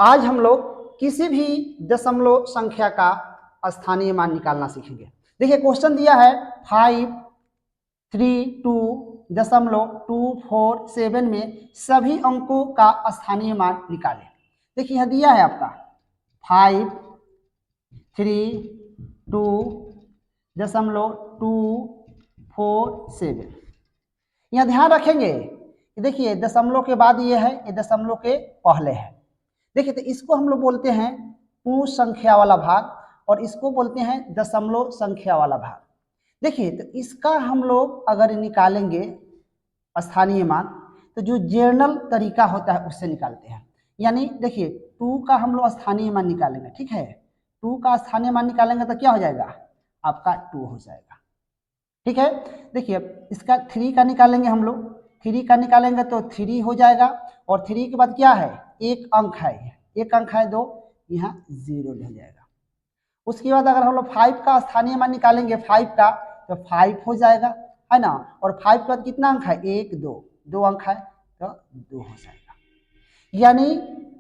आज हम लोग किसी भी दशमलव संख्या का स्थानीय मान निकालना सीखेंगे। देखिए क्वेश्चन दिया है 532.247 में सभी अंकों का स्थानीय मान निकालें। देखिए यह दिया है आपका 532.247। यहाँ ध्यान रखेंगे कि देखिए दशमलव के बाद ये है, ये दशमलव के पहले है। देखिए तो इसको हम लोग बोलते हैं पूर्ण संख्या वाला भाग और इसको बोलते हैं दशमलव संख्या वाला भाग। देखिए तो इसका हम लोग अगर निकालेंगे स्थानीय मान तो जो जनरल तरीका होता है उससे निकालते हैं। यानी देखिए 2 का हम लोग स्थानीय मान निकालेंगे, ठीक है। 2 का स्थानीय मान निकालेंगे तो क्या हो जाएगा, आपका 2 हो जाएगा, ठीक है। देखिए इसका 3 का निकालेंगे हम लोग, 3 का निकालेंगे तो 3 हो जाएगा और 3 के बाद क्या है, एक अंक है, एक अंक है 2, यहाँ 0 हो जाएगा। उसके बाद अगर हम लोग 5 का स्थानीय मान निकालेंगे 5 का तो 5 हो जाएगा, है ना। और 5 के बाद कितना अंक है, 1 2, 2 अंक है तो 2 हो जाएगा। यानी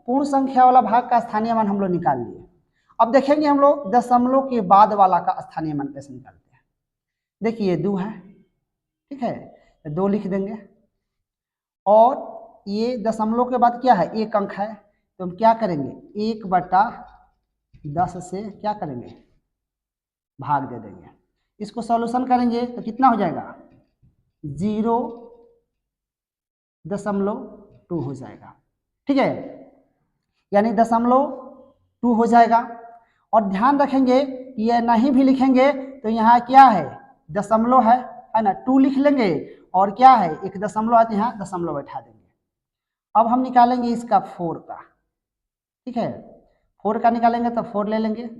पूर्ण संख्या वाला भाग का स्थानीय मान हम लोग निकाल लिए। अब देखेंगे हम लोग दशमलव के बाद वाला का स्थानीय मान कैसे निकालते हैं। देखिए 2 है, ठीक है, तो 2 लिख देंगे और ये दशमलव के बाद क्या है, एक अंक है तो हम क्या करेंगे, 1/10 से क्या करेंगे, भाग दे देंगे। इसको सॉल्यूशन करेंगे तो कितना हो जाएगा, 0.2 हो जाएगा, ठीक है। यानी 0.2 हो जाएगा। और ध्यान रखेंगे ये नहीं भी लिखेंगे तो यहाँ क्या है, दशमलव है ना, 2 लिख लेंगे और क्या है, एक दशमलव है तो यहाँ दशमलव बैठा देंगे। अब हम निकालेंगे इसका 4 का, ठीक है, 4 का निकालेंगे तो 4 ले लेंगे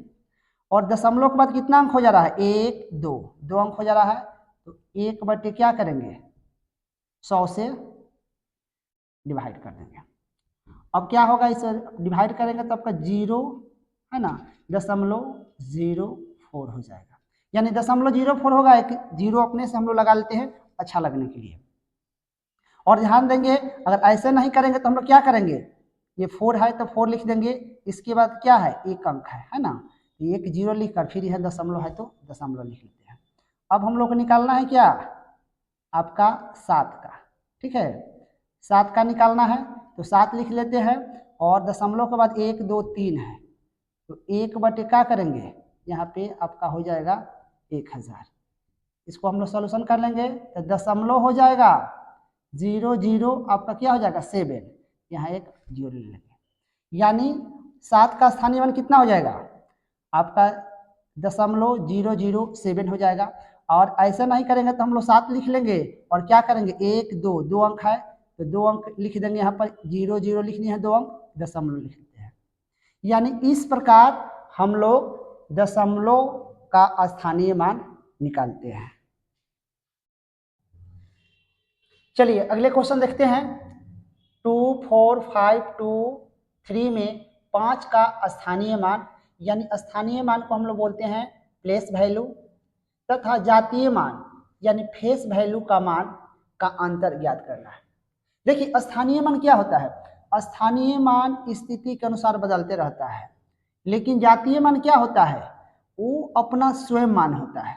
और दशमलव के बाद कितना अंक हो जा रहा है, 1 2, 2 अंक हो जा रहा है तो 1 क्या करेंगे, 100 से डिवाइड कर देंगे। अब क्या होगा, इसे डिवाइड करेंगे तो आपका 0 है ना, 0.04 हो जाएगा। यानी 0.04 होगा, एक 0 अपने से हम लोग लगा लेते हैं अच्छा लगने के लिए। और ध्यान देंगे अगर ऐसे नहीं करेंगे तो हम लोग क्या करेंगे, ये 4 है तो 4 लिख देंगे, इसके बाद क्या है, एक अंक है ना, एक 0 लिख कर फिर यह दशमलव है तो दशमलव लिख लेते हैं। अब हम लोग को निकालना है क्या, आपका 7 का, ठीक है, 7 का निकालना है तो 7 लिख लेते हैं और दशमलव के बाद 1 2 3 है तो 1 क्या करेंगे, यहाँ पे आपका हो जाएगा 1000। इसको हम लोग सॉल्यूशन कर लेंगे तो दशमलव हो जाएगा 0 0, आपका क्या हो जाएगा 7, यहाँ एक 0 ले लेंगे। यानी 7 का स्थानीय मान कितना हो जाएगा, आपका 0.007 हो जाएगा। और ऐसा नहीं करेंगे तो हम लोग 7 लिख लेंगे और क्या करेंगे, 1 2, 2 अंक है तो 2 अंक लिख देंगे, यहाँ पर 0 0 लिखनी है, 2 अंक दशमलव लिख लेते हैं। यानी इस प्रकार हम लोग दशमलव का स्थानीय मान निकालते हैं। चलिए अगले क्वेश्चन देखते हैं। 2 4 5 2 3 में 5 का स्थानीय मान, यानी स्थानीय मान को हम लोग बोलते हैं प्लेस वैल्यू, तथा जातीय मान यानी फेस वैल्यू का मान का अंतर ज्ञात करना है। देखिए स्थानीय मान क्या होता है, स्थानीय मान स्थिति के अनुसार बदलते रहता है, लेकिन जातीय मान क्या होता है, वो अपना स्वयं मान होता है,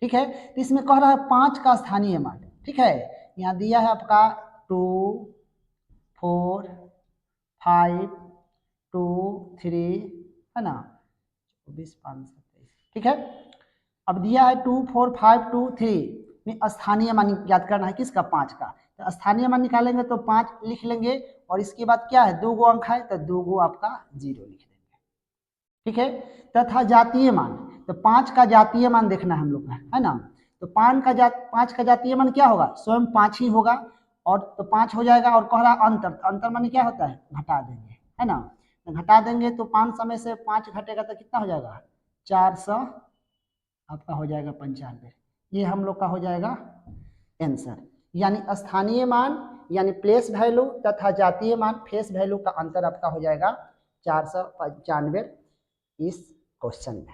ठीक है। तो इसमें कह रहा है 5 का स्थानीय मान, ठीक है। यहाँ दिया है आपका 2 4 5 2 3 है ना, 24 5 27, ठीक है। अब दिया है 2 4 5 2 3 में स्थानीय मान ज्ञात करना है, किसका, 5 का। तो स्थानीय मान निकालेंगे तो 5 लिख लेंगे और इसके बाद क्या है, 2 अंक है तो 2 आपका 0 लिख देंगे, ठीक है। तथा जातीय मान, तो 5 का जातीय मान देखना है हम लोग का, है ना। तो 5 का जातीय मान क्या होगा, स्वयं 5 ही होगा और तो 5 हो जाएगा। और कह रहा अंतर, तो अंतर मान क्या होता है, घटा देंगे, है ना। तो घटा देंगे तो 500 में से 5 घटेगा तो कितना हो जाएगा, 400 आपका हो जाएगा 95। ये हम लोग का हो जाएगा आंसर। यानी स्थानीय मान यानी प्लेस वैल्यू तथा जातीय मान फेस वैल्यू का अंतर आपका हो जाएगा 495 इस क्वेश्चन में।